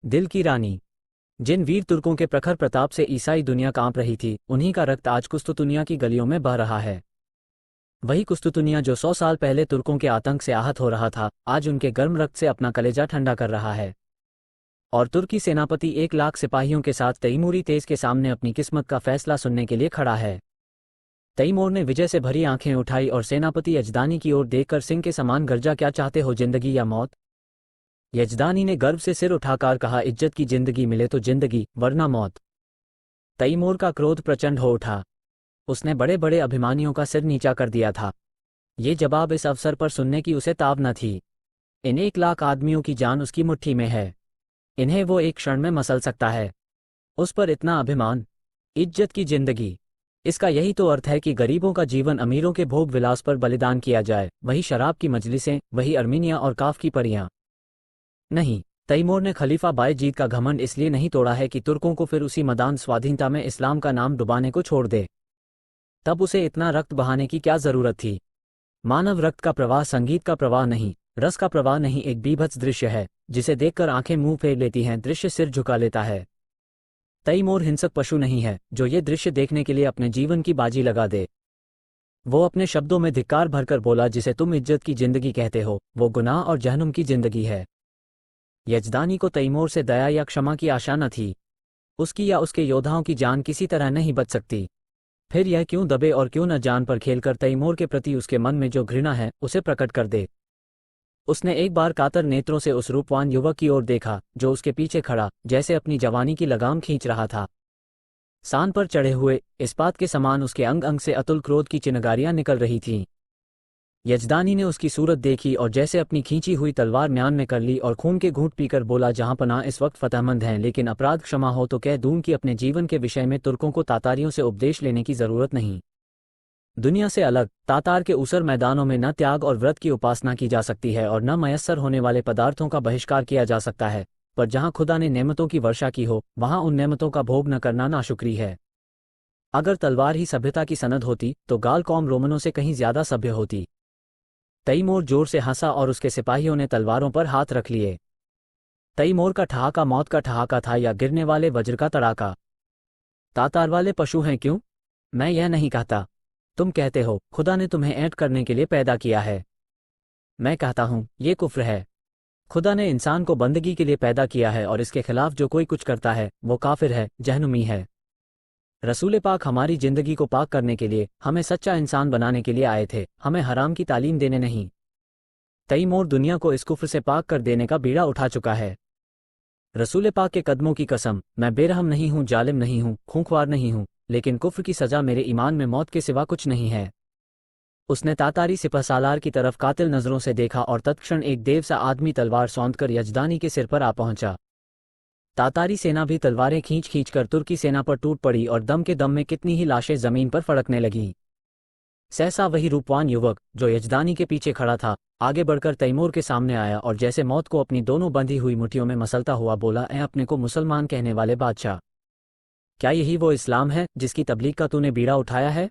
दिल की रानी। जिन वीर तुर्कों के प्रखर प्रताप से ईसाई दुनिया कांप रही थी, उन्हीं का रक्त आज कुस्तुतुनिया की गलियों में बह रहा है। वही कुस्तुतुनिया जो 100 साल पहले तुर्कों के आतंक से आहत हो रहा था, आज उनके गर्म रक्त से अपना कलेजा ठंडा कर रहा है। और तुर्की सेनापति 1 लाख सिपाहियों के साथ तैमूरी तेज के सामने अपनी किस्मत का फैसला सुनने के लिए खड़ा है। तैमूर ने विजय से भरी आंखें उठाई और सेनापति यजदानी की ओर देखकर सिंह के समान गर्जा, क्या चाहते हो, जिंदगी या मौत? यजदानी ने गर्व से सिर उठाकर कहा, इज्जत की जिंदगी मिले तो जिंदगी, वरना मौत। तैमूर का क्रोध प्रचंड हो उठा। उसने बड़े बड़े अभिमानियों का सिर नीचा कर दिया था। ये जवाब इस अवसर पर सुनने की उसे ताब न थी। इन 1 लाख आदमियों की जान उसकी मुट्ठी में है। इन्हें वो एक क्षण में मसल सकता है। उस पर इतना अभिमान, इज्जत की जिंदगी। इसका यही तो अर्थ है कि गरीबों का जीवन अमीरों के भोग विलास पर बलिदान किया जाए। वही शराब की मजलिसें, वही अर्मीनिया और काफ की परियां। नहीं, तैमूर ने खलीफा बायजीद का घमंड इसलिए नहीं तोड़ा है कि तुर्कों को फिर उसी मदान स्वाधीनता में इस्लाम का नाम डुबाने को छोड़ दे। तब उसे इतना रक्त बहाने की क्या जरूरत थी? मानव रक्त का प्रवाह संगीत का प्रवाह नहीं, रस का प्रवाह नहीं, एक बीभत्स दृश्य है जिसे देखकर आंखें मुंह फेर लेती हैं, दृश्य सिर झुका लेता है। तैमूर हिंसक पशु नहीं है जो ये दृश्य देखने के लिए अपने जीवन की बाजी लगा दे। वो अपने शब्दों में धिक्कार भरकर बोला, जिसे तुम इज्जत की जिंदगी कहते हो, वो गुनाह और जहन्नुम की जिंदगी है। यजदानी को तैमूर से दया या क्षमा की आशा न थी। उसकी या उसके योद्धाओं की जान किसी तरह नहीं बच सकती। फिर यह क्यों दबे और क्यों न जान पर खेलकर तैमूर के प्रति उसके मन में जो घृणा है उसे प्रकट कर दे। उसने एक बार कातर नेत्रों से उस रूपवान युवक की ओर देखा जो उसके पीछे खड़ा जैसे अपनी जवानी की लगाम खींच रहा था। सान पर चढ़े हुए इस्पात के समान उसके अंग अंग से अतुल क्रोध की चिनगारियां निकल रही थीं। यजदानी ने उसकी सूरत देखी और जैसे अपनी खींची हुई तलवार म्यान में कर ली और खून के घूंट पीकर बोला, जहां पनाह इस वक्त फतहमंद हैं, लेकिन अपराध क्षमा हो तो कह दूं कि अपने जीवन के विषय में तुर्कों को तातारियों से उपदेश लेने की जरूरत नहीं। दुनिया से अलग तातार के ऊसर मैदानों में न त्याग और व्रत की उपासना की जा सकती है और न मयस्सर होने वाले पदार्थों का बहिष्कार किया जा सकता है, पर जहां खुदा ने नेमतों की वर्षा की हो वहां उन नेमतों का भोग न करना नाशुक्री है। अगर तलवार ही सभ्यता की सनद होती तो गाल कौम रोमनों से कहीं ज्यादा सभ्य होती। तैमूर जोर से हंसा और उसके सिपाहियों ने तलवारों पर हाथ रख लिए। तैमूर का ठहाका मौत का ठहाका था या गिरने वाले वज्र का तड़ाका। तातार वाले पशु हैं क्यों? मैं यह नहीं कहता। तुम कहते हो खुदा ने तुम्हें ऐंठ करने के लिए पैदा किया है। मैं कहता हूं ये कुफ्र है। खुदा ने इंसान को बंदगी के लिए पैदा किया है और इसके खिलाफ जो कोई कुछ करता है वो काफिर है, जहन्नुमी है। रसूल पाक हमारी जिंदगी को पाक करने के लिए, हमें सच्चा इंसान बनाने के लिए आए थे, हमें हराम की तालीम देने नहीं। तैमूर दुनिया को इस कुफ्र से पाक कर देने का बीड़ा उठा चुका है। रसूल पाक के कदमों की कसम, मैं बेरहम नहीं हूं, जालिम नहीं हूं, खूंखवार नहीं हूं, लेकिन कुफ्र की सजा मेरे ईमान में मौत के सिवा कुछ नहीं है। उसने तातारी सिपहसालार की तरफ कातिल नजरों से देखा और तत्क्षण एक देव सा आदमी तलवार सौंधकर यजदानी के सिर पर आ पहुंचा। तातारी सेना भी तलवारें खींच खींच कर तुर्की सेना पर टूट पड़ी और दम के दम में कितनी ही लाशें जमीन पर फड़कने लगीं। सहसा वही रूपवान युवक जो यजदानी के पीछे खड़ा था आगे बढ़कर तैमूर के सामने आया और जैसे मौत को अपनी दोनों बंधी हुई मुट्ठियों में मसलता हुआ बोला, ऐ अपने को मुसलमान कहने वाले बादशाह, क्या यही वो इस्लाम है जिसकी तबलीग का तूने बीड़ा उठाया है?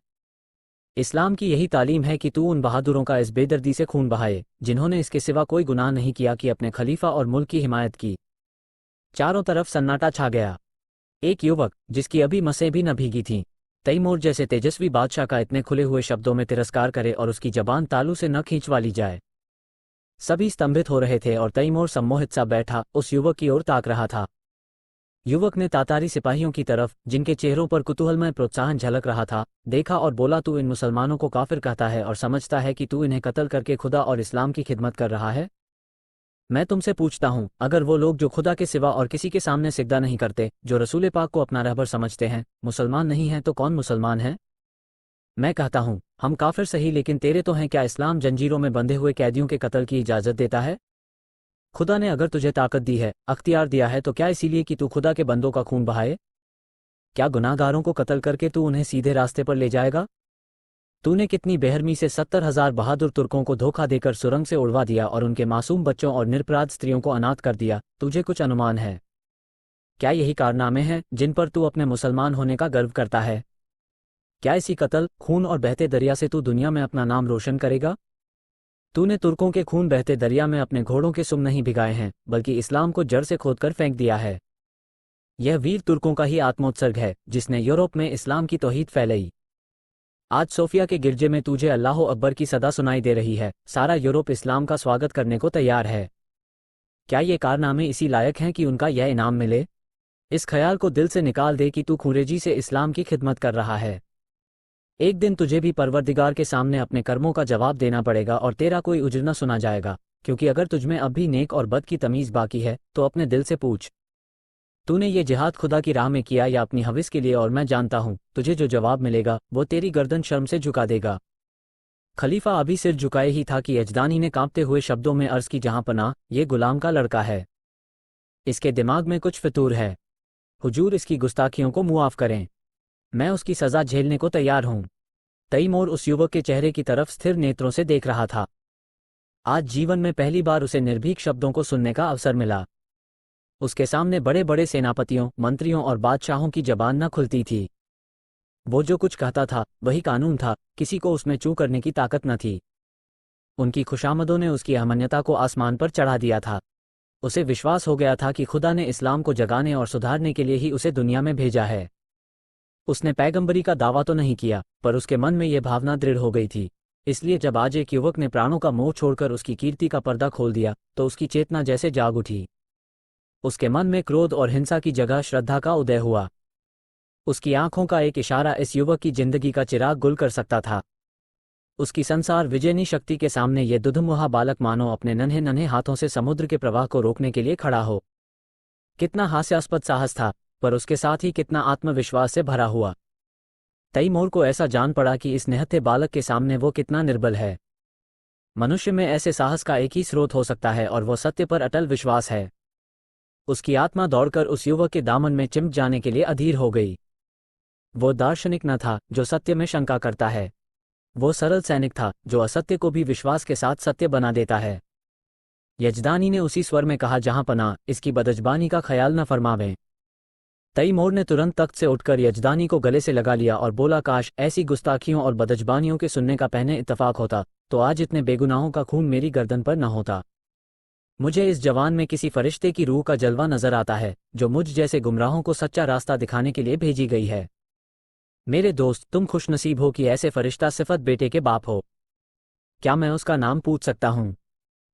इस्लाम की यही तालीम है कि तू उन बहादुरों का इस बेदर्दी से खून बहाए जिन्होंने इसके सिवा कोई गुनाह नहीं किया कि अपने खलीफा और मुल्क की हिमायत की। चारों तरफ सन्नाटा छा गया। एक युवक जिसकी अभी मसें भी न भीगी थीं, तैमूर जैसे तेजस्वी बादशाह का इतने खुले हुए शब्दों में तिरस्कार करे और उसकी जबान तालू से न खींचवा ली जाए। सभी स्तंभित हो रहे थे और तैमूर सम्मोहित सा बैठा उस युवक की ओर ताक रहा था। युवक ने तातारी सिपाहियों की तरफ, जिनके चेहरों पर कुतूहलमय प्रोत्साहन झलक रहा था, देखा और बोला, तू इन मुसलमानों को काफिर कहता है और समझता है कि तू इन्हें कत्ल करके खुदा और इस्लाम की खिदमत कर रहा है? मैं तुमसे पूछता हूं, अगर वो लोग जो खुदा के सिवा और किसी के सामने सिजदा नहीं करते, जो रसूल पाक को अपना रहबर समझते हैं, मुसलमान नहीं हैं तो कौन मुसलमान है? मैं कहता हूं हम काफिर सही, लेकिन तेरे तो हैं। क्या इस्लाम जंजीरों में बंधे हुए कैदियों के कत्ल की इजाजत देता है? खुदा ने अगर तुझे ताकत दी है, अख्तियार दिया है, तो क्या इसीलिए कि तू खुदा के बंदों का खून बहाए? क्या गुनाहगारों को कत्ल करके तू उन्हें सीधे रास्ते पर ले जाएगा? तूने कितनी बेहरमी से 70,000 बहादुर तुर्कों को धोखा देकर सुरंग से उड़वा दिया और उनके मासूम बच्चों और निरपराध स्त्रियों को अनाथ कर दिया। तुझे कुछ अनुमान है? क्या यही कारनामे हैं जिन पर तू अपने मुसलमान होने का गर्व करता है? क्या इसी कत्ल, खून और बहते दरिया से तू दुनिया में अपना नाम रोशन करेगा? तूने तुर्कों के खून बहते दरिया में अपने घोड़ों के सुम नहीं भिगाए हैं, बल्कि इस्लाम को जड़ से खोदकर फेंक दिया है। यह वीर तुर्कों का ही आत्मोत्सर्ग है, जिसने यूरोप में इस्लाम की तौहीद फैलाई। आज सोफिया के गिरजे में तुझे अल्लाह अकबर की सदा सुनाई दे रही है। सारा यूरोप इस्लाम का स्वागत करने को तैयार है। क्या ये कारनामे इसी लायक हैं कि उनका यह इनाम मिले? इस ख्याल को दिल से निकाल दे कि तू खुरेजी से इस्लाम की खिदमत कर रहा है। एक दिन तुझे भी परवरदिगार के सामने अपने कर्मों का जवाब देना पड़ेगा और तेरा कोई उज्र न सुना जाएगा, क्योंकि अगर तुझमें अब भी नेक और बद की तमीज़ बाकी है तो अपने दिल से पूछ, तूने ये जिहाद खुदा की राह में किया या अपनी हविस के लिए? और मैं जानता हूँ तुझे जो जवाब मिलेगा वो तेरी गर्दन शर्म से झुका देगा। खलीफा अभी सिर झुकाए ही था कि यजदानी ने कांपते हुए शब्दों में अर्ज की, जहां पनाह, ये गुलाम का लड़का है, इसके दिमाग में कुछ फितूर है। हुजूर इसकी गुस्ताखियों को मुआफ करें, मैं उसकी सज़ा झेलने को तैयार हूँ। तैमूर उस युवक के चेहरे की तरफ स्थिर नेत्रों से देख रहा था। आज जीवन में पहली बार उसे निर्भीक शब्दों को सुनने का अवसर मिला। उसके सामने बड़े बड़े सेनापतियों, मंत्रियों और बादशाहों की जबान न खुलती थी। वो जो कुछ कहता था वही कानून था, किसी को उसमें चूं करने की ताकत न थी। उनकी खुशामदों ने उसकी अहमन्यता को आसमान पर चढ़ा दिया था। उसे विश्वास हो गया था कि खुदा ने इस्लाम को जगाने और सुधारने के लिए ही उसे दुनिया में भेजा है। उसने पैगंबरी का दावा तो नहीं किया, पर उसके मन में यह भावना दृढ़ हो गई थी। इसलिए जब आज एक युवक ने प्राणों का मोह छोड़कर उसकी कीर्ति का पर्दा खोल दिया तो उसकी चेतना जैसे जाग उठी। उसके मन में क्रोध और हिंसा की जगह श्रद्धा का उदय हुआ। उसकी आंखों का एक इशारा इस युवक की जिंदगी का चिराग गुल कर सकता था। उसकी संसार विजयनी शक्ति के सामने ये दुधमुहा बालक मानो अपने नन्हे नन्हे हाथों से समुद्र के प्रवाह को रोकने के लिए खड़ा हो। कितना हास्यास्पद साहस था, पर उसके साथ ही कितना आत्मविश्वास से भरा हुआ। तैमूर को ऐसा जान पड़ा कि इस निहत्थे बालक के सामने वो कितना निर्बल है। मनुष्य में ऐसे साहस का एक ही स्रोत हो सकता है और वो सत्य पर अटल विश्वास है। उसकी आत्मा दौड़कर उस युवक के दामन में चिपक जाने के लिए अधीर हो गई। वो दार्शनिक न था जो सत्य में शंका करता है, वो सरल सैनिक था जो असत्य को भी विश्वास के साथ सत्य बना देता है। यजदानी ने उसी स्वर में कहा, जहां पनाह, इसकी बदजबानी का ख्याल न फरमावें। तैमूर ने तुरंत तख्त से उठकर यजदानी को गले से लगा लिया और बोला, काश ऐसी गुस्ताखियों और बदजबानियों के सुनने का पहले इत्तफाक होता तो आज इतने बेगुनाहों का खून मेरी गर्दन पर न होता। मुझे इस जवान में किसी फरिश्ते की रूह का जलवा नजर आता है जो मुझ जैसे गुमराहों को सच्चा रास्ता दिखाने के लिए भेजी गई है। मेरे दोस्त, तुम खुशनसीब हो कि ऐसे फरिश्ता सिफत बेटे के बाप हो। क्या मैं उसका नाम पूछ सकता हूँ?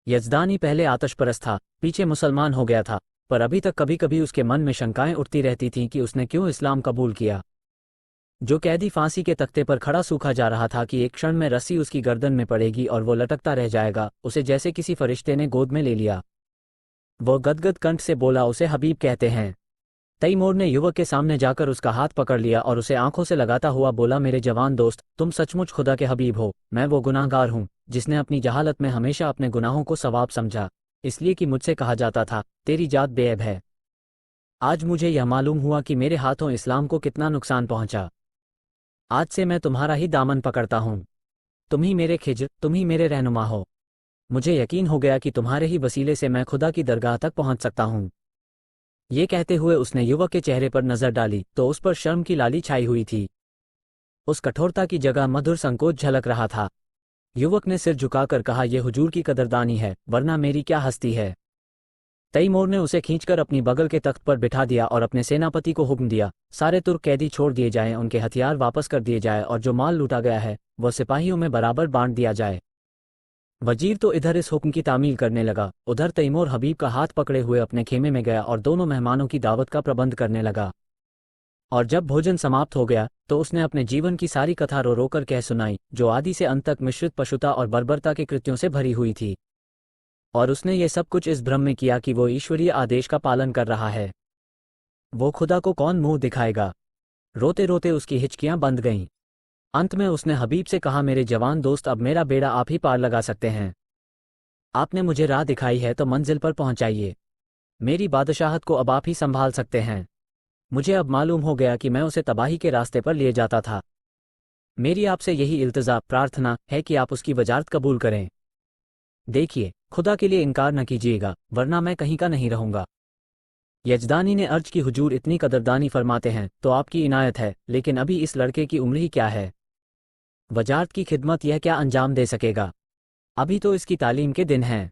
यजदानी पहले आतशपरस्त था, पीछे मुसलमान हो गया था, पर अभी तक कभी कभी उसके मन में शंकाएं उठती रहती थीं कि उसने क्यों इस्लाम कबूल किया। जो कैदी फांसी के तख्ते पर खड़ा सूखा जा रहा था कि एक क्षण में रस्सी उसकी गर्दन में पड़ेगी और वो लटकता रह जाएगा, उसे जैसे किसी फरिश्ते ने गोद में ले लिया। वो गदगद कंठ से बोला, उसे हबीब कहते हैं। तैमूर ने युवक के सामने जाकर उसका हाथ पकड़ लिया और उसे आंखों से लगाता हुआ बोला, मेरे जवान दोस्त, तुम सचमुच खुदा के हबीब हो। मैं वो गुनाहगार हूँ जिसने अपनी जहालत में हमेशा अपने गुनाहों को सवाब समझा, इसलिए कि मुझसे कहा जाता था तेरी जात बेऐब है। आज मुझे यह मालूम हुआ कि मेरे हाथों इस्लाम को कितना नुकसान पहुंचा। आज से मैं तुम्हारा ही दामन पकड़ता हूँ। तुम ही मेरे खिज्र, तुम ही मेरे रहनुमा हो। मुझे यकीन हो गया कि तुम्हारे ही वसीले से मैं खुदा की दरगाह तक पहुंच सकता हूँ। ये कहते हुए उसने युवक के चेहरे पर नजर डाली तो उस पर शर्म की लाली छाई हुई थी। उस कठोरता की जगह मधुर संकोच झलक रहा था। युवक ने सिर झुकाकर कहा, यह हुजूर की कदरदानी है, वरना मेरी क्या हस्ती है। तैमूर ने उसे खींचकर अपनी बगल के तख्त पर बिठा दिया और अपने सेनापति को हुक्म दिया, सारे तुर्क कैदी छोड़ दिए जाएं, उनके हथियार वापस कर दिए जाए और जो माल लूटा गया है वह सिपाहियों में बराबर बांट दिया जाए। वजीर तो इधर इस हुक्म की तामील करने लगा, उधर तैमूर हबीब का हाथ पकड़े हुए अपने खेमे में गया और दोनों मेहमानों की दावत का प्रबंध करने लगा। और जब भोजन समाप्त हो गया तो उसने अपने जीवन की सारी कथा रो रो कर कह सुनाई, जो आदि से अंत तक मिश्रित पशुता और बर्बरता के कृत्यों से भरी हुई थी। और उसने ये सब कुछ इस भ्रम में किया कि वो ईश्वरीय आदेश का पालन कर रहा है। वो खुदा को कौन मुंह दिखाएगा। रोते रोते उसकी हिचकियां बंद गईं। अंत में उसने हबीब से कहा, मेरे जवान दोस्त, अब मेरा बेड़ा आप ही पार लगा सकते हैं। आपने मुझे राह दिखाई है तो मंजिल पर पहुंचाइए। मेरी बादशाहत को अब आप ही संभाल सकते हैं। मुझे अब मालूम हो गया कि मैं उसे तबाही के रास्ते पर ले जाता था। मेरी आपसे यही इल्तिजा प्रार्थना है कि आप उसकी वजारत कबूल करें। देखिए, खुदा के लिए इनकार न कीजिएगा, वरना मैं कहीं का नहीं रहूंगा। यजदानी ने अर्ज की, हुजूर इतनी कदरदानी फरमाते हैं तो आपकी इनायत है, लेकिन अभी इस लड़के की उम्र ही क्या है। वजारत की खिदमत यह क्या अंजाम दे सकेगा। अभी तो इसकी तालीम के दिन हैं।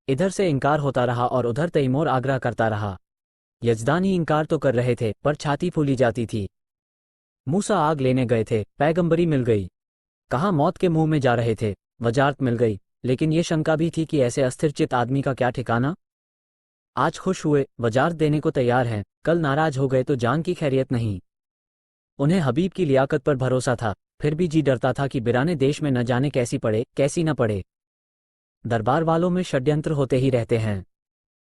इधर से इनकार होता रहा और उधर तैमूर आग्रह करता रहा। यजदानी इनकार तो कर रहे थे पर छाती फूली जाती थी। मूसा आग लेने गए थे, पैगंबरी मिल गई। कहाँ मौत के मुंह में जा रहे थे, वजारत मिल गई। लेकिन ये शंका भी थी कि ऐसे अस्थिरचित आदमी का क्या ठिकाना। आज खुश हुए, वजारत देने को तैयार हैं, कल नाराज हो गए तो जान की खैरियत नहीं। उन्हें हबीब की लियाकत पर भरोसा था, फिर भी जी डरता था कि बिराने देश में न जाने कैसी पड़े कैसी न पड़े। दरबार वालों में षड्यंत्र होते ही रहते हैं।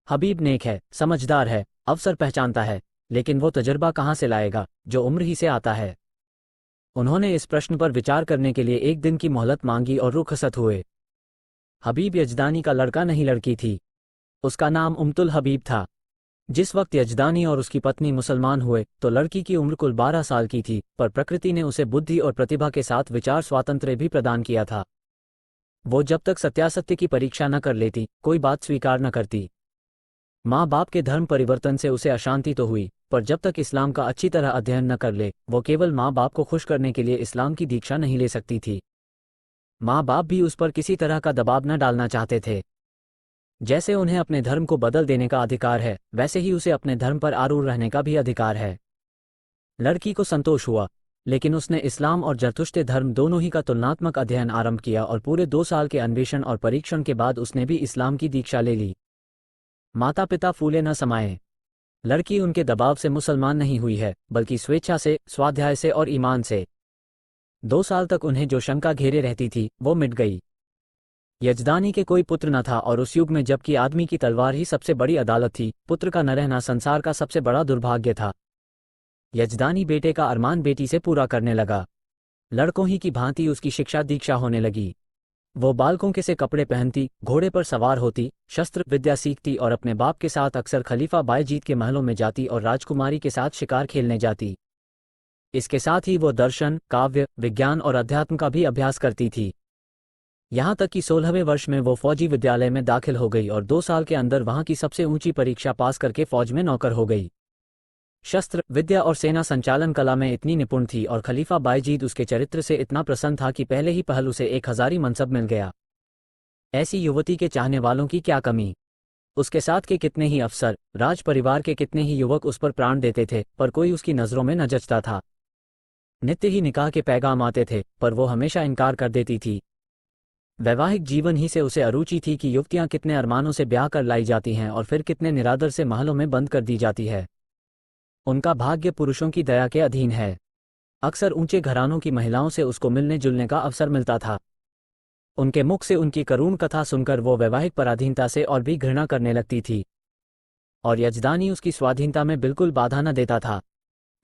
हबीब नेक है, समझदार है, अवसर पहचानता है, लेकिन वो तजर्बा कहाँ से लाएगा जो उम्र ही से आता है। उन्होंने इस प्रश्न पर विचार करने के लिए एक दिन की मोहलत मांगी और रुखसत हुए। हबीब यजदानी का लड़का नहीं, लड़की थी। उसका नाम उम्तुल हबीब था। जिस वक्त यजदानी और उसकी पत्नी मुसलमान हुए तो लड़की की उम्र कुल 12 साल की थी, पर प्रकृति ने उसे बुद्धि और प्रतिभा के साथ विचार स्वातंत्र्य भी प्रदान किया था। वो जब तक सत्यासत्य की परीक्षा न कर लेती कोई बात स्वीकार न करती। माँ बाप के धर्म परिवर्तन से उसे अशांति तो हुई, पर जब तक इस्लाम का अच्छी तरह अध्ययन न कर ले वो केवल माँ बाप को खुश करने के लिए इस्लाम की दीक्षा नहीं ले सकती थी। माँ बाप भी उस पर किसी तरह का दबाव न डालना चाहते थे। जैसे उन्हें अपने धर्म को बदल देने का अधिकार है, वैसे ही उसे अपने धर्म पर आरूढ़ रहने का भी अधिकार है। लड़की को संतोष हुआ, लेकिन उसने इस्लाम और जरतुश्ते धर्म दोनों ही का तुलनात्मक अध्ययन आरंभ किया और पूरे 2 साल के अन्वेषण और परीक्षण के बाद उसने भी इस्लाम की दीक्षा ले ली। माता पिता फूले न समाये। लड़की उनके दबाव से मुसलमान नहीं हुई है, बल्कि स्वेच्छा से, स्वाध्याय से और ईमान से। 2 साल तक उन्हें जो शंका घेरे रहती थी वो मिट गई। यजदानी के कोई पुत्र न था और उस युग में जबकि आदमी की तलवार ही सबसे बड़ी अदालत थी, पुत्र का न रहना संसार का सबसे बड़ा दुर्भाग्य था। यजदानी बेटे का अरमान बेटी से पूरा करने लगा। लड़कों ही की भांति उसकी शिक्षा दीक्षा होने लगी। वो बालकों के से कपड़े पहनती, घोड़े पर सवार होती, शस्त्र विद्या सीखती और अपने बाप के साथ अक्सर खलीफा बायजीत के महलों में जाती और राजकुमारी के साथ शिकार खेलने जाती। इसके साथ ही वो दर्शन, काव्य, विज्ञान और अध्यात्म का भी अभ्यास करती थी। यहाँ तक कि 16वें वर्ष में वो फौजी विद्यालय में दाखिल हो गई और 2 साल के अंदर वहाँ की सबसे ऊंची परीक्षा पास करके फौज में नौकर हो गई। शस्त्र विद्या और सेना संचालन कला में इतनी निपुण थी और खलीफा बायजीद उसके चरित्र से इतना प्रसन्न था कि पहले ही पहल उसे 1000 मनसब मिल गया। ऐसी युवती के चाहने वालों की क्या कमी। उसके साथ के कितने ही अफसर, राज परिवार के कितने ही युवक उस पर प्राण देते थे, पर कोई उसकी नज़रों में न जचता था। नित्य ही निकाह के पैगाम आते थे, पर वो हमेशा इनकार कर देती थी। वैवाहिक जीवन ही से उसे अरुचि थी कि युवतियां कितने अरमानों से ब्याह कर लाई जाती हैं और फिर कितने निरादर से महलों में बंद कर दी जाती है। उनका भाग्य पुरुषों की दया के अधीन है। अक्सर ऊंचे घरानों की महिलाओं से उसको मिलने जुलने का अवसर मिलता था। उनके मुख से उनकी करुण कथा सुनकर वो वैवाहिक पराधीनता से और भी घृणा करने लगती थी, और यजदानी उसकी स्वाधीनता में बिल्कुल बाधा न देता था।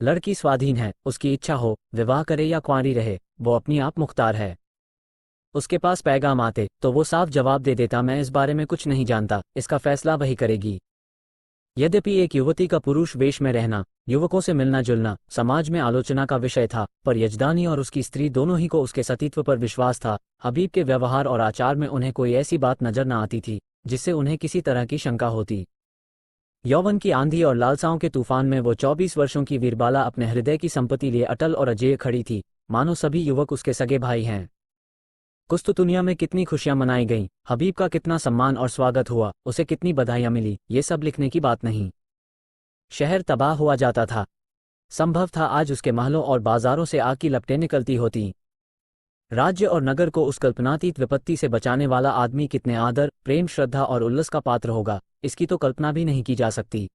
लड़की स्वाधीन है, उसकी इच्छा हो विवाह करे या कुंवारी रहे, वो अपनी आप मुख्तार है। उसके पास पैगाम आते तो वो साफ जवाब दे देता, मैं इस बारे में कुछ नहीं जानता, इसका फैसला वही करेगी। यद्यपि एक युवती का पुरुष वेश में रहना, युवकों से मिलना जुलना समाज में आलोचना का विषय था, पर यजदानी और उसकी स्त्री दोनों ही को उसके सतीत्व पर विश्वास था। हबीब के व्यवहार और आचार में उन्हें कोई ऐसी बात नजर न आती थी जिससे उन्हें किसी तरह की शंका होती। यौवन की आंधी और लालसाओं के तूफान में वो 24 वर्षों की वीरबाला अपने हृदय की संपत्ति लिए अटल और अजेय खड़ी थी, मानो सभी युवक उसके सगे भाई हैं। कुस्तुतुनिया में कितनी खुशियां मनाई गईं, हबीब का कितना सम्मान और स्वागत हुआ, उसे कितनी बधाइयां मिली, ये सब लिखने की बात नहीं। शहर तबाह हुआ जाता था। संभव था आज उसके महलों और बाजारों से आग की लपटें निकलती होती। राज्य और नगर को उस कल्पनातीत विपत्ति से बचाने वाला आदमी कितने आदर, प्रेम, श्रद्धा और उल्लास का पात्र होगा, इसकी तो कल्पना भी नहीं की जा सकती।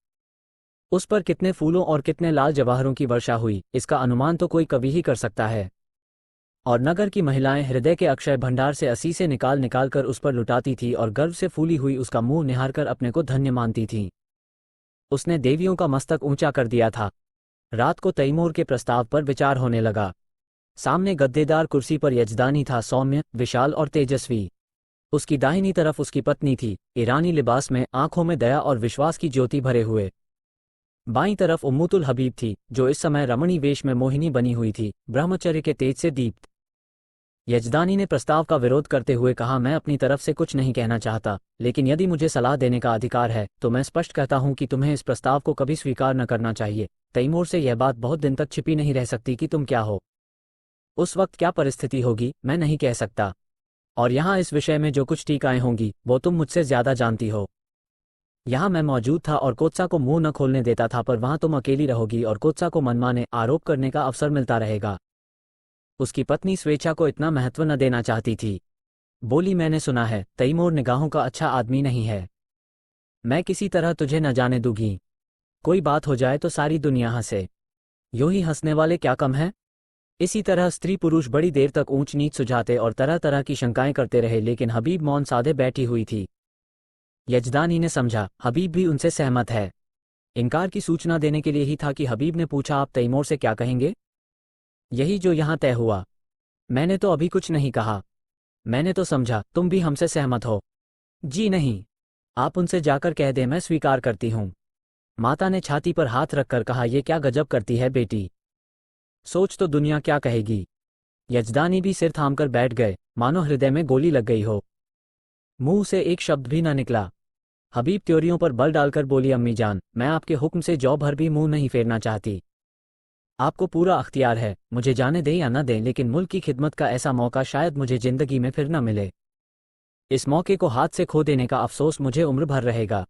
उस पर कितने फूलों और कितने लाल जवाहरों की वर्षा हुई, इसका अनुमान तो कोई कवि ही कर सकता है। और नगर की महिलाएं हृदय के अक्षय भंडार से असीसे निकाल निकाल कर उस पर लुटाती थी और गर्व से फूली हुई उसका मुंह निहारकर अपने को धन्य मानती थीं। उसने देवियों का मस्तक ऊंचा कर दिया था। रात को तैमूर के प्रस्ताव पर विचार होने लगा। सामने गद्देदार कुर्सी पर यजदानी था, सौम्य, विशाल और तेजस्वी। उसकी दाहिनी तरफ उसकी पत्नी थी, ईरानी लिबास में, आंखों में दया और विश्वास की ज्योति भरे हुए। बाईं तरफ उम्मुतुल हबीब थी, जो इस समय रमणी वेश में मोहिनी बनी हुई थी, ब्रह्मचर्य के तेज से दीप्त। यजदानी ने प्रस्ताव का विरोध करते हुए कहा, मैं अपनी तरफ से कुछ नहीं कहना चाहता, लेकिन यदि मुझे सलाह देने का अधिकार है तो मैं स्पष्ट कहता हूं कि तुम्हें इस प्रस्ताव को कभी स्वीकार न करना चाहिए। तैमूर से यह बात बहुत दिन तक छिपी नहीं रह सकती कि तुम क्या हो। उस वक्त क्या परिस्थिति होगी मैं नहीं कह सकता। और यहाँ इस विषय में जो कुछ टीकाएं होंगी वो तुम मुझसे ज्यादा जानती हो। यहाँ मैं मौजूद था और कोत्सा को मुंह न खोलने देता था, पर वहां तुम अकेली रहोगी और कोत्सा को मनमाने आरोप करने का अवसर मिलता रहेगा। उसकी पत्नी स्वेच्छा को इतना महत्व न देना चाहती थी। बोली, मैंने सुना है तैमूर निगाहों का अच्छा आदमी नहीं है। मैं किसी तरह तुझे न जाने दूंगी। कोई बात हो जाए तो सारी दुनिया हंसे। यूं ही हंसने वाले क्या कम है। इसी तरह स्त्री पुरुष बड़ी देर तक ऊंच नीच सुझाते और तरह तरह की शंकाएं करते रहे, लेकिन हबीब मौन साधे बैठी हुई थी। यजदानी ने समझा हबीब भी उनसे सहमत है। इनकार की सूचना देने के लिए ही था कि हबीब ने पूछा, आप तैमूर से क्या कहेंगे? यही जो यहां तय हुआ। मैंने तो अभी कुछ नहीं कहा। मैंने तो समझा तुम भी हमसे सहमत हो। जी नहीं, आप उनसे जाकर कह दें मैं स्वीकार करती हूं। माता ने छाती पर हाथ रखकर कहा, यह क्या गजब करती है बेटी। सोच तो दुनिया क्या कहेगी। यजदानी भी सिर थामकर बैठ गए, मानो हृदय में गोली लग गई हो। मुंह से एक शब्द भी न निकला। हबीब त्योरियों पर बल डालकर बोली, अम्मी जान, मैं आपके हुक्म से जौ भर भी मुंह नहीं फेरना चाहती। आपको पूरा अख्तियार है, मुझे जाने दें या न दें, लेकिन मुल्क की खिदमत का ऐसा मौका शायद मुझे जिंदगी में फिर न मिले। इस मौके को हाथ से खो देने का अफसोस मुझे उम्र भर रहेगा।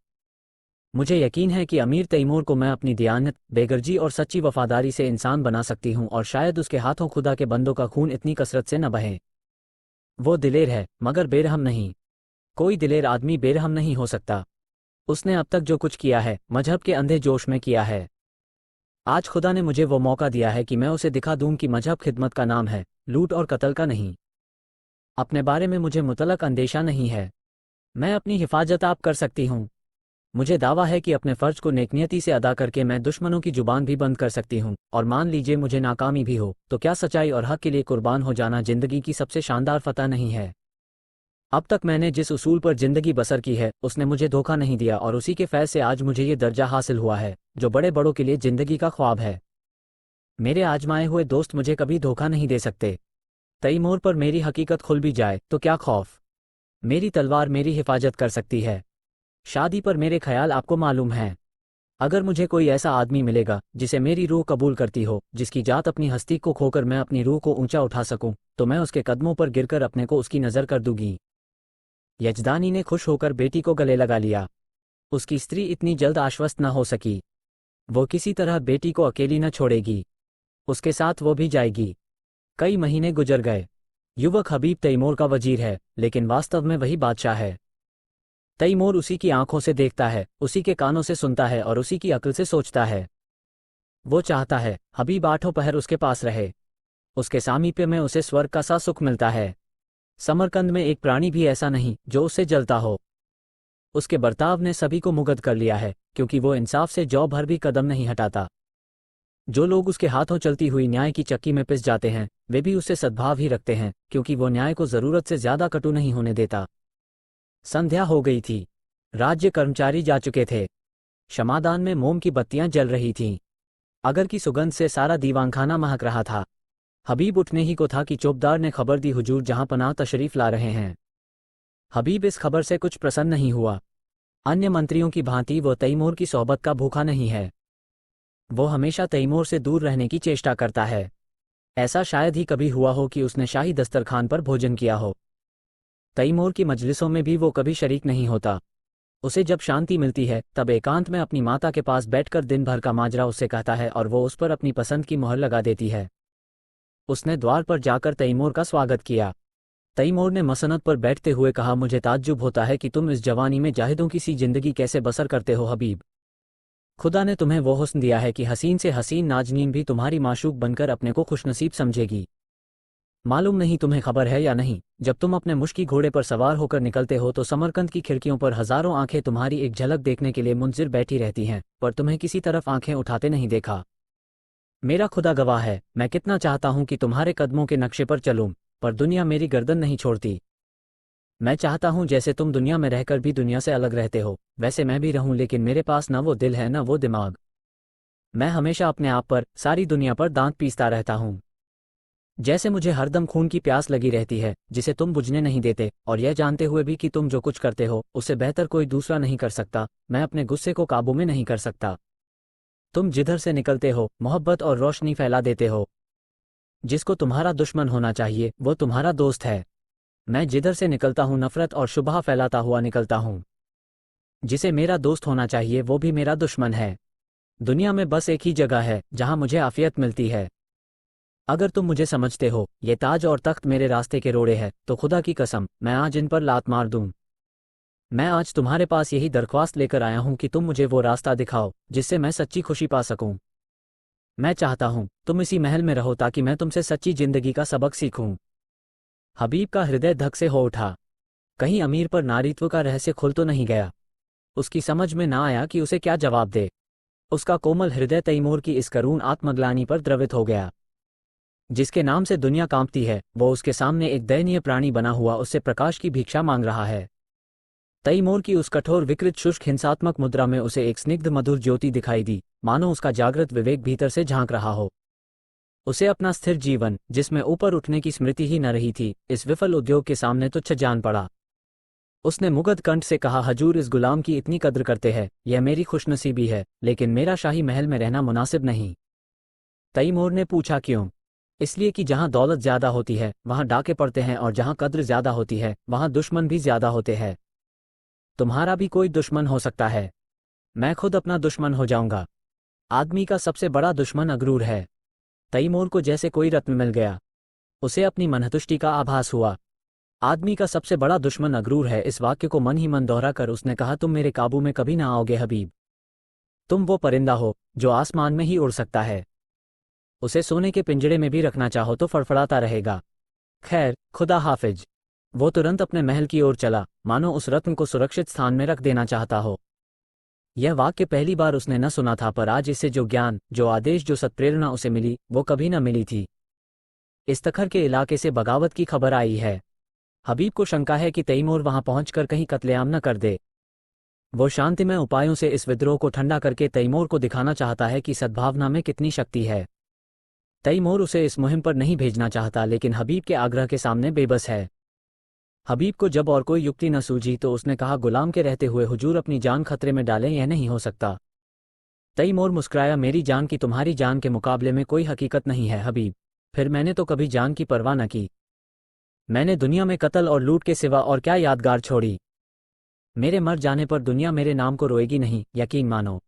मुझे यकीन है कि अमीर तैमूर को मैं अपनी दियानत, बेगर्जी और सच्ची वफादारी से इंसान बना सकती हूं, और शायद उसके हाथों खुदा के बंदों का खून इतनी कसरत से न बहे। वो दिलेर है मगर बेरहम नहीं। कोई दिलेर आदमी बेरहम नहीं हो सकता। उसने अब तक जो कुछ किया है मजहब के अंधे जोश में किया है। आज खुदा ने मुझे वो मौका दिया है कि मैं उसे दिखा दूं कि मजहब खिदमत का नाम है, लूट और कत्ल का नहीं। अपने बारे में मुझे मुतलक अंदेशा नहीं है। मैं अपनी हिफाजत आप कर सकती हूं। मुझे दावा है कि अपने फर्ज को नेकनियती से अदा करके मैं दुश्मनों की जुबान भी बंद कर सकती हूं, और मान लीजिए मुझे नाकामी भी हो तो क्या सच्चाई और हक के लिए कुर्बान हो जाना जिंदगी की सबसे शानदार फतह नहीं है? अब तक मैंने जिस उसूल पर जिंदगी बसर की है उसने मुझे धोखा नहीं दिया, और उसी के फैज़ से आज मुझे ये दर्जा हासिल हुआ है जो बड़े बड़ों के लिए जिंदगी का ख्वाब है। मेरे आजमाए हुए दोस्त मुझे कभी धोखा नहीं दे सकते। तैमूर पर मेरी हकीकत खुल भी जाए तो क्या खौफ। मेरी तलवार मेरी हिफाजत कर सकती है। शादी पर मेरे ख्याल आपको मालूम हैं। अगर मुझे कोई ऐसा आदमी मिलेगा जिसे मेरी रूह कबूल करती हो, जिसकी जात अपनी हस्ती को खोकर मैं अपनी रूह को ऊंचा उठा सकूं, तो मैं उसके कदमों पर गिरकर अपने को उसकी नज़र कर दूंगी। यजदानी ने खुश होकर बेटी को गले लगा लिया। उसकी स्त्री इतनी जल्द आश्वस्त न हो सकी। वो किसी तरह बेटी को अकेली न छोड़ेगी। उसके साथ वो भी जाएगी। कई महीने गुजर गए। युवक हबीब तैमूर का वजीर है, लेकिन वास्तव में वही बादशाह है। तैमूर उसी की आंखों से देखता है, उसी के कानों से सुनता है और उसी की अक्ल से सोचता है। वो चाहता है हबीब आठों पहर उसके पास रहे। उसके सामीप्य में उसे स्वर्ग का सा सुख मिलता है। समरकंद में एक प्राणी भी ऐसा नहीं जो उससे जलता हो। उसके बर्ताव ने सभी को मुग्ध कर लिया है, क्योंकि वो इंसाफ से जौ भर भी कदम नहीं हटाता। जो लोग उसके हाथों चलती हुई न्याय की चक्की में पिस जाते हैं वे भी उससे सद्भाव ही रखते हैं, क्योंकि वो न्याय को जरूरत से ज्यादा कटु नहीं होने देता। संध्या हो गई थी। राज्य कर्मचारी जा चुके थे। क्षमादान में मोम की बत्तियां जल रही थीं। अगर की सुगंध से सारा दीवानखाना महक रहा था। हबीब उठने ही को था कि चौबदार ने खबर दी, हुजूर जहां पनाह तशरीफ ला रहे हैं। हबीब इस खबर से कुछ प्रसन्न नहीं हुआ। अन्य मंत्रियों की भांति वो तैमूर की सोहबत का भूखा नहीं है। वो हमेशा तैमूर से दूर रहने की चेष्टा करता है। ऐसा शायद ही कभी हुआ हो कि उसने शाही दस्तरखान पर भोजन किया हो। तैमूर की मजलिसों में भी वो कभी शरीक नहीं होता। उसे जब शांति मिलती है तब एकांत में अपनी माता के पास बैठकर दिन भर का माजरा उससे कहता है और वो उस पर अपनी पसंद की मोहर लगा देती है। उसने द्वार पर जाकर तैमूर का स्वागत किया। तैमूर ने मसनद पर बैठते हुए कहा, मुझे ताज्जुब होता है कि तुम इस जवानी में जाहिदों की सी जिंदगी कैसे बसर करते हो हबीब। खुदा ने तुम्हें वो हुस्न दिया है कि हसीन से हसीन नाजनीन भी तुम्हारी माशूक बनकर अपने को खुशनसीब समझेगी। मालूम नहीं तुम्हें खबर है या नहीं, जब तुम अपने मुश्की घोड़े पर सवार होकर निकलते हो तो समरकंद की खिड़कियों पर हजारों आंखें तुम्हारी एक झलक देखने के लिए मुंतजिर बैठी रहती हैं, पर तुम्हें किसी तरफ आंखें उठाते नहीं देखा। मेरा खुदा गवाह है, मैं कितना चाहता हूं कि तुम्हारे कदमों के नक्शे पर चलूं, पर दुनिया मेरी गर्दन नहीं छोड़ती। मैं चाहता हूं जैसे तुम दुनिया में रहकर भी दुनिया से अलग रहते हो, वैसे मैं भी रहूं, लेकिन मेरे पास न वो दिल है न वो दिमाग। मैं हमेशा अपने आप पर, सारी दुनिया पर दांत पीसता रहता हूं। जैसे मुझे हरदम खून की प्यास लगी रहती है जिसे तुम बुझने नहीं देते, और यह जानते हुए भी कि तुम जो कुछ करते हो उससे बेहतर कोई दूसरा नहीं कर सकता, मैं अपने गुस्से को काबू में नहीं कर सकता। तुम जिधर से निकलते हो मोहब्बत और रोशनी फैला देते हो। जिसको तुम्हारा दुश्मन होना चाहिए वो तुम्हारा दोस्त है। मैं जिधर से निकलता हूँ नफरत और शुबहा फैलाता हुआ निकलता हूँ। जिसे मेरा दोस्त होना चाहिए वो भी मेरा दुश्मन है। दुनिया में बस एक ही जगह है जहां मुझे आफियत मिलती है। अगर तुम मुझे समझते हो, ये ताज और तख्त मेरे रास्ते के रोड़े हैं, तो खुदा की कसम मैं आज इन पर लात मार दूं। मैं आज तुम्हारे पास यही दरख्वास्त लेकर आया हूं कि तुम मुझे वो रास्ता दिखाओ जिससे मैं सच्ची खुशी पा सकूं। मैं चाहता हूं तुम इसी महल में रहो ताकि मैं तुमसे सच्ची जिंदगी का सबक सीखूं। हबीब का हृदय धक से हो उठा। कहीं अमीर पर नारीत्व का रहस्य खुल तो नहीं गया। उसकी समझ में ना आया कि उसे क्या जवाब दे। उसका कोमल हृदय तैमूर की इस करुण आत्मग्लानि पर द्रवित हो गया। जिसके नाम से दुनिया कांपती है, वो उसके सामने एक दयनीय प्राणी बना हुआ उससे प्रकाश की भिक्षा मांग रहा है। तैमूर की उस कठोर विकृत शुष्क हिंसात्मक मुद्रा में उसे एक स्निग्ध मधुर ज्योति दिखाई दी, मानो उसका जागृत विवेक भीतर से झांक रहा हो। उसे अपना स्थिर जीवन, जिसमें ऊपर उठने की स्मृति ही न रही थी, इस विफल उद्योग के सामने तुच्छ जान पड़ा। उसने मुगध कंठ से कहा, हजूर इस गुलाम की इतनी कद्र करते हैं, यह मेरी खुशनसीबी है, लेकिन मेरा शाही महल में रहना मुनासिब नहीं। तैमूर ने पूछा, क्यों? इसलिए कि जहां दौलत ज्यादा होती है वहां डाके पड़ते हैं, और जहां कद्र ज्यादा होती है वहां दुश्मन भी ज्यादा होते हैं। तुम्हारा भी कोई दुश्मन हो सकता है। मैं खुद अपना दुश्मन हो जाऊंगा। आदमी का सबसे बड़ा दुश्मन अगरूर है। तैमूर को जैसे कोई रत्न मिल गया। उसे अपनी मनहतुष्टि का आभास हुआ। आदमी का सबसे बड़ा दुश्मन अगरूर है। इस वाक्य को मन ही मन दोहरा कर उसने कहा, तुम मेरे काबू में कभी ना आओगे हबीब। तुम वो परिंदा हो जो आसमान में ही उड़ सकता है। उसे सोने के पिंजड़े में भी रखना चाहो तो फड़फड़ाता रहेगा। खैर, खुदा हाफिज। वो तुरंत अपने महल की ओर चला, मानो उस रत्न को सुरक्षित स्थान में रख देना चाहता हो। यह वाक्य पहली बार उसने न सुना था, पर आज इससे जो ज्ञान, जो आदेश, जो सत्प्रेरणा उसे मिली, वो कभी न मिली थी। इस्तखर के इलाके से बगावत की खबर आई है। हबीब को शंका है कि तैमूर वहां पहुंचकर कहीं कत्लेआम न कर दे। वो शांतिमय उपायों से इस विद्रोह को ठंडा करके तैमूर को दिखाना चाहता है कि सद्भावना में कितनी शक्ति है। तैमूर उसे इस मुहिम पर नहीं भेजना चाहता, लेकिन हबीब के आग्रह के सामने बेबस है। हबीब को जब और कोई युक्ति न सूझी तो उसने कहा, गुलाम के रहते हुए हुजूर अपनी जान खतरे में डालें, यह नहीं हो सकता। तैमूर मुस्कुराया, मेरी जान की तुम्हारी जान के मुकाबले में कोई हकीकत नहीं है हबीब। फिर मैंने तो कभी जान की परवाह न की। मैंने दुनिया में कत्ल और लूट के सिवा और क्या यादगार छोड़ी। मेरे मर जाने पर दुनिया मेरे नाम को रोएगी नहीं, यकीन मानो।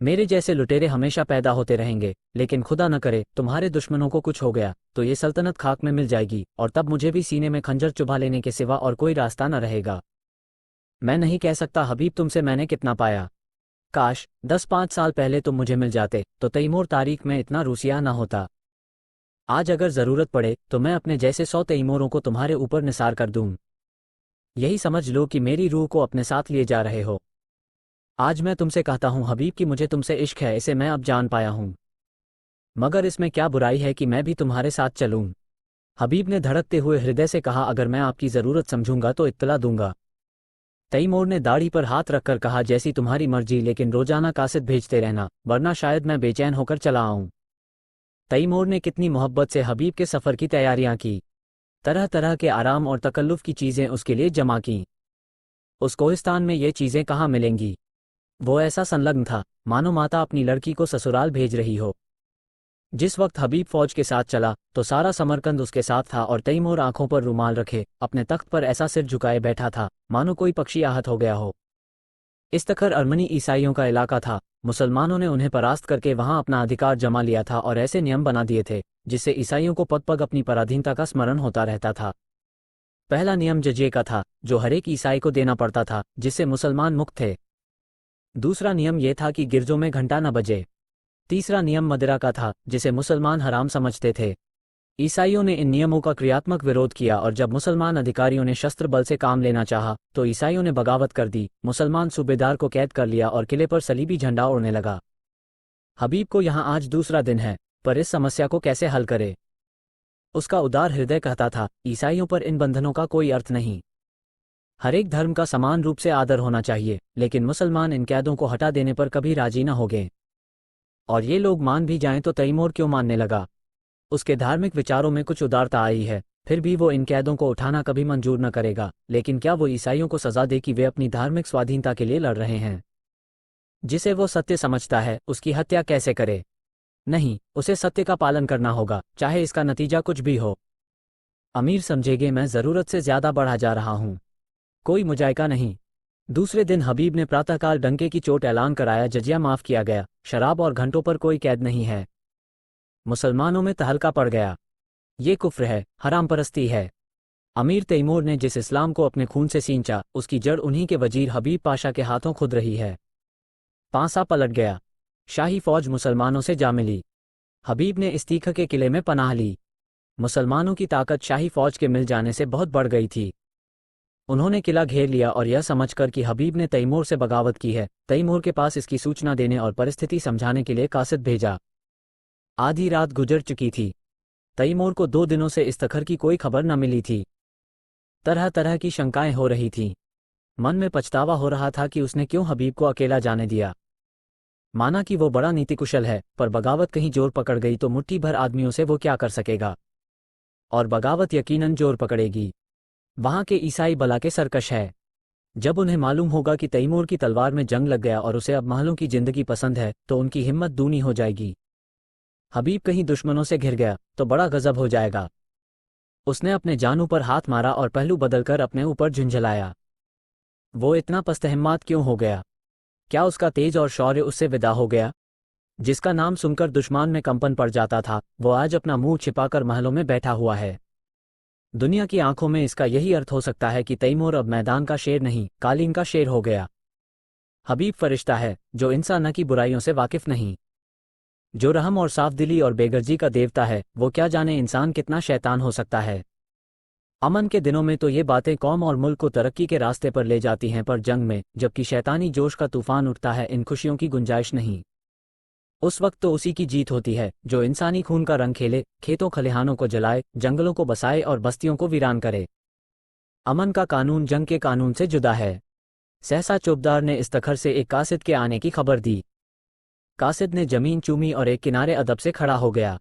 मेरे जैसे लुटेरे हमेशा पैदा होते रहेंगे, लेकिन खुदा न करे तुम्हारे दुश्मनों को कुछ हो गया तो ये सल्तनत खाक में मिल जाएगी, और तब मुझे भी सीने में खंजर चुभा लेने के सिवा और कोई रास्ता न रहेगा। मैं नहीं कह सकता हबीब तुमसे मैंने कितना पाया। काश 10-5 साल पहले तुम मुझे मिल जाते तो तैमूर तारीख में इतना रूसिया न होता। आज अगर जरूरत पड़े तो मैं अपने जैसे 100 तैमूरों को तुम्हारे ऊपर निसार कर दूं। यही समझ लो कि मेरी रूह को अपने साथ लिए जा रहे हो। आज मैं तुमसे कहता हूं हबीब कि मुझे तुमसे इश्क है, इसे मैं अब जान पाया हूं। मगर इसमें क्या बुराई है कि मैं भी तुम्हारे साथ चलूं? हबीब ने धड़कते हुए हृदय से कहा, अगर मैं आपकी जरूरत समझूंगा तो इत्तला दूंगा। तैमूर ने दाढ़ी पर हाथ रखकर कहा, जैसी तुम्हारी मर्जी, लेकिन रोजाना कासिद भेजते रहना, वरना शायद मैं बेचैन होकर चला आऊं। तैमूर ने कितनी मोहब्बत से हबीब के सफर की तैयारियां की। तरह तरह के आराम और तकल्लुफ की चीजें उसके लिए जमा की। उस कोहिस्तान में ये चीजें कहाँ मिलेंगी? वो ऐसा संलग्न था मानो माता अपनी लड़की को ससुराल भेज रही हो। जिस वक्त हबीब फौज के साथ चला तो सारा समरकंद उसके साथ था, और तैमूर आंखों पर रुमाल रखे अपने तख्त पर ऐसा सिर झुकाए बैठा था मानो कोई पक्षी आहत हो गया हो। इस्तखर अर्मनी ईसाइयों का इलाका था। मुसलमानों ने उन्हें परास्त करके वहां अपना अधिकार जमा लिया था और ऐसे नियम बना दिए थे जिससे ईसाइयों को पग पग अपनी पराधीनता का स्मरण होता रहता था। पहला नियम जजिये का था, जो हर एक ईसाई को देना पड़ता था, जिससे मुसलमान मुक्त थे। दूसरा नियम यह था कि गिरजों में घंटा न बजे। तीसरा नियम मदिरा का था, जिसे मुसलमान हराम समझते थे। ईसाइयों ने इन नियमों का क्रियात्मक विरोध किया, और जब मुसलमान अधिकारियों ने शस्त्र बल से काम लेना चाहा तो ईसाइयों ने बगावत कर दी, मुसलमान सूबेदार को कैद कर लिया और किले पर सलीबी झंडा उड़ने लगा। हबीब को यहाँ आज दूसरा दिन है, पर इस समस्या को कैसे हल करे? उसका उदार हृदय कहता था, ईसाइयों पर इन बंधनों का कोई अर्थ नहीं। हर एक धर्म का समान रूप से आदर होना चाहिए, लेकिन मुसलमान इन कैदों को हटा देने पर कभी राजी न होंगे। और ये लोग मान भी जाएं तो तैमूर क्यों मानने लगा? उसके धार्मिक विचारों में कुछ उदारता आई है, फिर भी वो इन कैदों को उठाना कभी मंजूर न करेगा। लेकिन क्या वो ईसाइयों को सजा दे कि वे अपनी धार्मिक स्वाधीनता के लिए लड़ रहे हैं? जिसे वो सत्य समझता है उसकी हत्या कैसे करे? नहीं, उसे सत्य का पालन करना होगा, चाहे इसका नतीजा कुछ भी हो। अमीर समझेंगे मैं ज़रूरत से ज़्यादा बढ़ा जा रहा हूँ। कोई मुजायका नहीं। दूसरे दिन हबीब ने प्रातःकाल डंके की चोट ऐलान कराया, जजिया माफ़ किया गया, शराब और घंटों पर कोई कैद नहीं है। मुसलमानों में तहलका पड़ गया। ये कुफ्र है, हराम परस्ती है। अमीर तैमूर ने जिस इस्लाम को अपने खून से सींचा, उसकी जड़ उन्हीं के वजीर हबीब पाशा के हाथों खुद रही है। पांसा पलट गया। शाही फौज मुसलमानों से जा मिली। हबीब ने इस्तीखा के किले में पनाह ली। मुसलमानों की ताकत शाही फौज के मिल जाने से बहुत बढ़ गई थी। उन्होंने किला घेर लिया और यह समझकर कि हबीब ने तैमूर से बगावत की है, तैमूर के पास इसकी सूचना देने और परिस्थिति समझाने के लिए कासिद भेजा। आधी रात गुजर चुकी थी। तैमूर को 2 दिनों से इस्तखर की कोई खबर न मिली थी। तरह तरह की शंकाएं हो रही थीं। मन में पछतावा हो रहा था कि उसने क्यों हबीब को अकेला जाने दिया। माना कि वो बड़ा नीतिकुशल है, पर बगावत कहीं जोर पकड़ गई तो मुट्ठी भर आदमियों से वो क्या कर सकेगा। और बगावत यकीनन जोर पकड़ेगी। वहां के ईसाई बला के सरकश है। जब उन्हें मालूम होगा कि तैमूर की तलवार में जंग लग गया और उसे अब महलों की जिंदगी पसंद है, तो उनकी हिम्मत दूनी हो जाएगी। हबीब कहीं दुश्मनों से घिर गया तो बड़ा गजब हो जाएगा। उसने अपने जानू पर हाथ मारा और पहलू बदलकर अपने ऊपर झुंझलाया। वो इतना पस्तहिम्मत क्यों हो गया? क्या उसका तेज और शौर्य उससे विदा हो गया? जिसका नाम सुनकर दुश्मन में कंपन पड़ जाता था, वो आज अपना मुंह छिपाकर महलों में बैठा हुआ है। दुनिया की आंखों में इसका यही अर्थ हो सकता है कि तैमूर अब मैदान का शेर नहीं, कालीन का शेर हो गया। हबीब फरिश्ता है, जो इंसान की बुराइयों से वाकिफ नहीं, जो रहम और साफदिली और बेगर्जी का देवता है। वो क्या जाने इंसान कितना शैतान हो सकता है। अमन के दिनों में तो ये बातें कौम और मुल्क को तरक्की के रास्ते पर ले जाती हैं, पर जंग में जबकि शैतानी जोश का तूफान उठता है, इन खुशियों की गुंजाइश नहीं। उस वक्त तो उसी की जीत होती है जो इंसानी खून का रंग खेले, खेतों खलिहानों को जलाए, जंगलों को बसाए और बस्तियों को वीरान करे। अमन का कानून जंग के कानून से जुदा है। सहसा चौबदार ने इस्तखर से एक कासिद के आने की खबर दी। कासिद ने जमीन चूमी और एक किनारे अदब से खड़ा हो गया।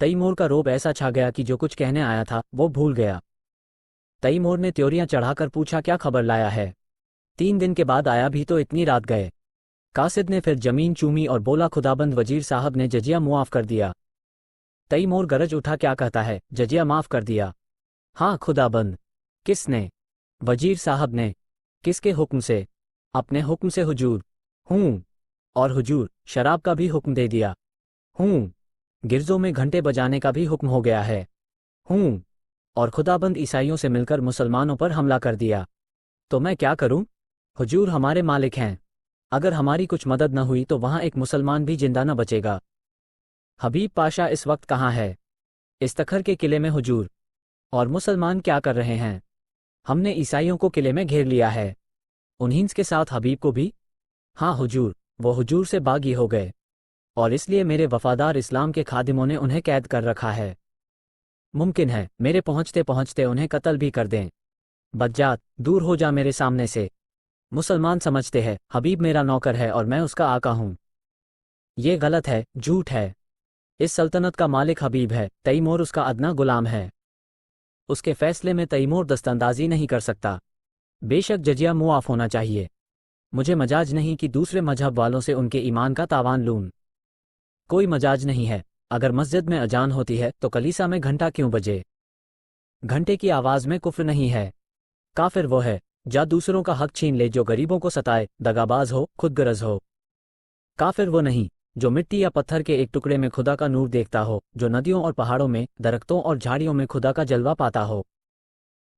तैमूर का रोब ऐसा छा गया कि जो कुछ कहने आया था वो भूल गया। तैमूर ने त्योरियां चढ़ाकर पूछा, क्या खबर लाया है? 3 दिन के बाद आया भी तो इतनी रात गए। कासिद ने फिर जमीन चूमी और बोला, खुदाबंद वजीर साहब ने जजिया मुआफ कर दिया। तैमूर गरज उठा, क्या कहता है? जजिया माफ कर दिया? हाँ खुदाबंद। किसने? वजीर साहब ने। किसके हुक्म से? अपने हुक्म से हुजूर। हूँ। और हुजूर, शराब का भी हुक्म दे दिया? हूँ। गिरजों में घंटे बजाने का भी हुक्म हो गया है? हूँ। और खुदाबंद ईसाइयों से मिलकर मुसलमानों पर हमला कर दिया। तो मैं क्या करूं? हुजूर हमारे मालिक हैं। अगर हमारी कुछ मदद न हुई तो वहां एक मुसलमान भी जिंदा न बचेगा। हबीब पाशा इस वक्त कहाँ है? इस्तखर के किले में हुजूर। और मुसलमान क्या कर रहे हैं? हमने ईसाइयों को किले में घेर लिया है। उन्हीं के साथ हबीब को भी? हाँ हुजूर, वो हुजूर से बागी हो गए और इसलिए मेरे वफादार इस्लाम के खादिमों ने उन्हें कैद कर रखा है। मुमकिन है मेरे पहुंचते पहुंचते उन्हें कत्ल भी कर दें। बज्जात, दूर हो जा मेरे सामने से। मुसलमान समझते हैं हबीब मेरा नौकर है और मैं उसका आका हूं। ये गलत है, झूठ है। इस सल्तनत का मालिक हबीब है, तैमूर उसका अदना गुलाम है। उसके फैसले में तैमूर दस्तंदाजी नहीं कर सकता। बेशक जजिया मुआफ होना चाहिए। मुझे मजाज नहीं कि दूसरे मजहब वालों से उनके ईमान का तावान लूं। कोई मजाज नहीं है। अगर मस्जिद में अजान होती है तो कलीसा में घंटा क्यों बजे? घंटे की आवाज में कुफ्र नहीं है। काफिर वो है जा दूसरों का हक छीन ले, जो गरीबों को सताए, दगाबाज हो, खुदगरज हो। काफिर वो नहीं जो मिट्टी या पत्थर के एक टुकड़े में खुदा का नूर देखता हो, जो नदियों और पहाड़ों में, दरख्तों और झाड़ियों में खुदा का जलवा पाता हो।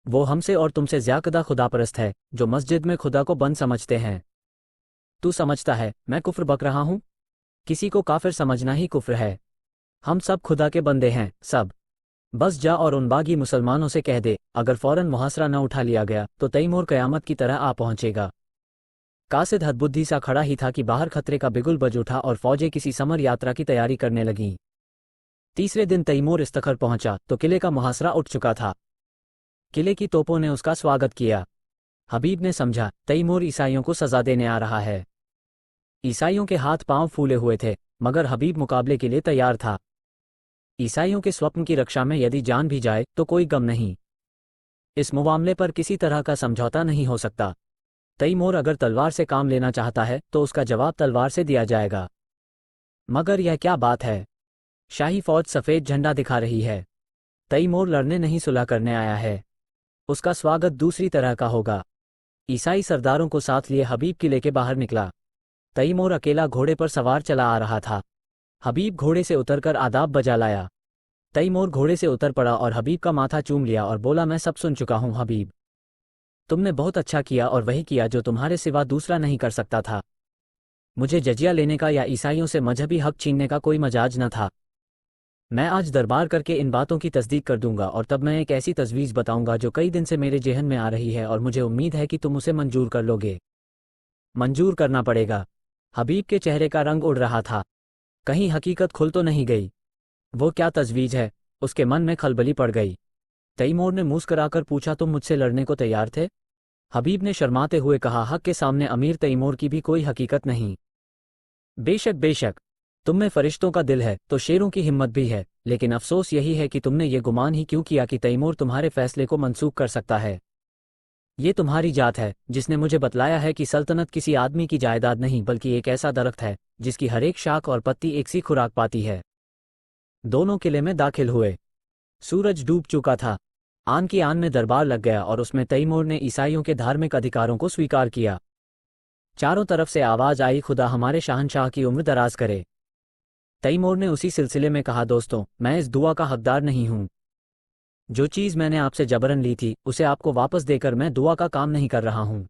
वो हमसे और तुमसे ज्यादा खुदापरस्त है, जो मस्जिद में खुदा को बंद समझते हैं। तू समझता है मैं कुफ्र बक रहा हूं? किसी को काफिर समझना ही कुफ्र है। हम सब खुदा के बंदे हैं, सब। बस जा और उन बागी मुसलमानों से कह दे, अगर फौरन मुहासरा न उठा लिया गया तो तैमूर कयामत की तरह आ पहुंचेगा। कासिद हदबुद्धि सा खड़ा ही था कि बाहर खतरे का बिगुल बज उठा और फौजें किसी समर यात्रा की तैयारी करने लगीं। तीसरे दिन तैमूर इस्तखर पहुंचा तो किले का मुहासरा उठ चुका था। किले की तोपों ने उसका स्वागत किया। हबीब ने समझा तैमूर ईसाइयों को सजा देने आ रहा है। ईसाइयों के हाथ पांव फूले हुए थे, मगर हबीब मुकाबले के लिए तैयार था। ईसाइयों के स्वप्न की रक्षा में यदि जान भी जाए तो कोई गम नहीं। इस मुआमले पर किसी तरह का समझौता नहीं हो सकता। तैमूर अगर तलवार से काम लेना चाहता है तो उसका जवाब तलवार से दिया जाएगा। मगर यह क्या बात है? शाही फौज सफेद झंडा दिखा रही है। तैमूर लड़ने नहीं सुलह करने आया है। उसका स्वागत दूसरी तरह का होगा। ईसाई सरदारों को साथ लिए हबीब किले के बाहर निकला। तैमूर अकेला घोड़े पर सवार चला आ रहा था। हबीब घोड़े से उतरकर आदाब बजा लाया। तैमूर घोड़े से उतर पड़ा और हबीब का माथा चूम लिया और बोला, मैं सब सुन चुका हूँ हबीब। तुमने बहुत अच्छा किया और वही किया जो तुम्हारे सिवा दूसरा नहीं कर सकता था। मुझे जजिया लेने का या ईसाइयों से मजहबी हक छीनने का कोई मजाज न था। मैं आज दरबार करके इन बातों की तस्दीक कर दूंगा और तब मैं एक ऐसी तजवीज़ बताऊंगा जो कई दिन से मेरे जेहन में आ रही है और मुझे उम्मीद है कि तुम उसे मंजूर कर लोगे। मंजूर करना पड़ेगा। हबीब के चेहरे का रंग उड़ रहा था। कहीं हकीकत खुल तो नहीं गई। वो क्या तजवीज़ है? उसके मन में खलबली पड़ गई। तैमूर ने मुस्कुराकर पूछा, तुम मुझसे लड़ने को तैयार थे? हबीब ने शर्माते हुए कहा, हक के सामने अमीर तैमूर की भी कोई हकीकत नहीं। बेशक बेशक, तुम में फरिश्तों का दिल है तो शेरों की हिम्मत भी है, लेकिन अफसोस यही है कि तुमने ये गुमान ही क्यों किया कि तैमूर तुम्हारे फैसले को मनसूख कर सकता है। ये तुम्हारी जात है जिसने मुझे बतलाया है कि सल्तनत किसी आदमी की जायदाद नहीं बल्कि एक ऐसा दरख्त है जिसकी हर एक शाख और पत्ती एक सी खुराक पाती है। दोनों किले में दाखिल हुए। सूरज डूब चुका था। आन की आन में दरबार लग गया और उसमें तैमूर ने ईसाइयों के धार्मिक अधिकारों को स्वीकार किया। चारों तरफ से आवाज आई, खुदा हमारे शहंशाह की उम्र दराज करे। तैमूर ने उसी सिलसिले में कहा, दोस्तों, मैं इस दुआ का हकदार नहीं हूं। जो चीज़ मैंने आपसे जबरन ली थी उसे आपको वापस देकर मैं दुआ का काम नहीं कर रहा हूं।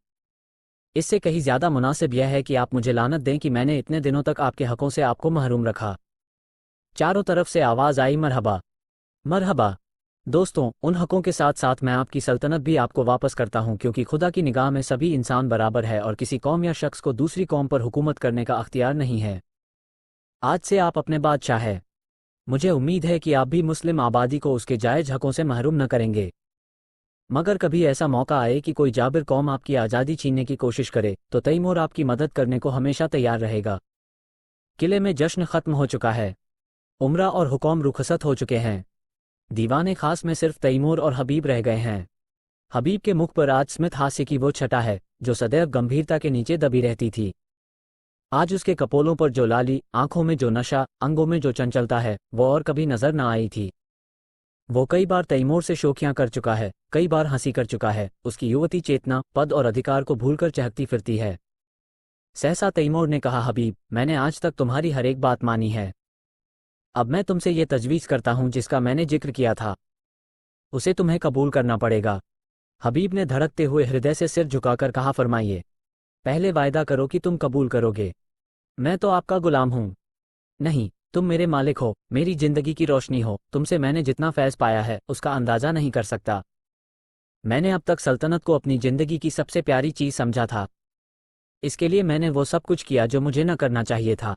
इससे कहीं ज्यादा मुनासिब यह है कि आप मुझे लानत दें कि मैंने इतने दिनों तक आपके हकों से आपको महरूम रखा। चारों तरफ से आवाज आई, मरहबा मरहबा। दोस्तों, उन हकों के साथ साथ मैं आपकी सल्तनत भी आपको वापस करता हूं, क्योंकि खुदा की निगाह में सभी इंसान बराबर है और किसी कौम या शख्स को दूसरी कौम पर हुकूमत करने का अख्तियार नहीं है। आज से आप अपने बादशाह हैं। मुझे उम्मीद है कि आप भी मुस्लिम आबादी को उसके जायज हकों से महरूम न करेंगे। मगर कभी ऐसा मौका आए कि कोई जाबिर कौम आपकी आज़ादी छीनने की कोशिश करे तो तैमूर आपकी मदद करने को हमेशा तैयार रहेगा। किले में जश्न खत्म हो चुका है। उमरा और हुक्म रुखसत हो चुके हैं। दीवाने खास में सिर्फ तैमूर और हबीब रह गए हैं। हबीब के मुख पर आज स्मित हास्य की वो छटा है जो सदैव गंभीरता के नीचे दबी रहती थी। आज उसके कपोलों पर जो लाली, आंखों में जो नशा, अंगों में जो चंचलता है, वो और कभी नजर न आई थी। वो कई बार तैमूर से शोखियां कर चुका है, कई बार हंसी कर चुका है। उसकी युवती चेतना पद और अधिकार को भूलकर चहकती फिरती है। सहसा तैमूर ने कहा, हबीब, मैंने आज तक तुम्हारी हर एक बात मानी है। अब मैं तुमसे ये तजवीज़ करता हूं जिसका मैंने जिक्र किया था, उसे तुम्हें कबूल करना पड़ेगा। हबीब ने धड़कते हुए हृदय से सिर झुकाकर कहा, फरमाइए। पहले वायदा करो कि तुम कबूल करोगे। मैं तो आपका गुलाम हूं। नहीं, तुम मेरे मालिक हो, मेरी जिंदगी की रोशनी हो। तुमसे मैंने जितना फैज़ पाया है उसका अंदाजा नहीं कर सकता। मैंने अब तक सल्तनत को अपनी जिंदगी की सबसे प्यारी चीज़ समझा था। इसके लिए मैंने वो सब कुछ किया जो मुझे न करना चाहिए था।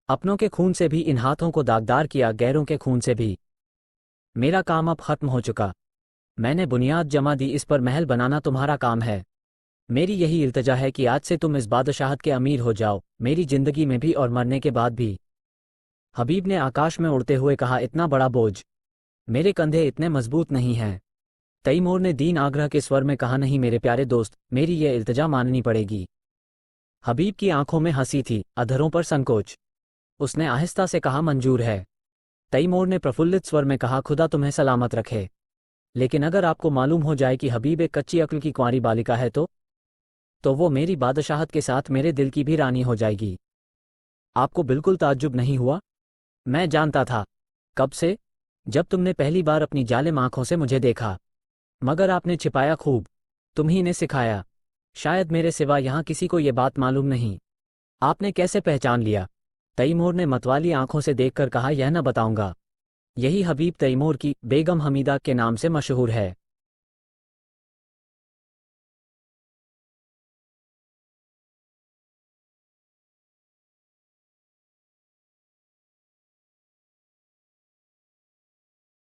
अपनों के खून से भी इन हाथों को दागदार किया, गैरों के खून से भी। मेरा काम अब खत्म हो चुका। मैंने बुनियाद जमा दी, इस पर महल बनाना तुम्हारा काम है। मेरी यही इल्तिजा है कि आज से तुम इस बादशाहत के अमीर हो जाओ, मेरी जिंदगी में भी और मरने के बाद भी। हबीब ने आकाश में उड़ते हुए कहा, इतना बड़ा बोझ मेरे कंधे इतने मजबूत नहीं हैं। तैमूर ने दीन आग्रह के स्वर में कहा, नहीं मेरे प्यारे दोस्त, मेरी यह इल्तिजा माननी पड़ेगी। हबीब की आंखों में हंसी थी, अधरों पर संकोच। उसने आहिस्ता से कहा, मंजूर है। तैमूर ने प्रफुल्लित स्वर में कहा, खुदा तुम्हें सलामत रखे। लेकिन अगर आपको मालूम हो जाए कि हबीब एक कच्ची अक्ल की कुंवारी बालिका है तो वो मेरी बादशाहत के साथ मेरे दिल की भी रानी हो जाएगी। आपको बिल्कुल ताज्जुब नहीं हुआ? मैं जानता था। कब से? जब तुमने पहली बार अपनी जालिम आंखों से मुझे देखा। मगर आपने छिपाया खूब। तुम ही ने सिखाया। शायद मेरे सिवा यहां किसी को ये बात मालूम नहीं। आपने कैसे पहचान लिया? तैमूर ने मतवाली आंखों से देखकर कहा, यह न बताऊंगा। यही हबीब तैमूर की बेगम हमीदा के नाम से मशहूर है।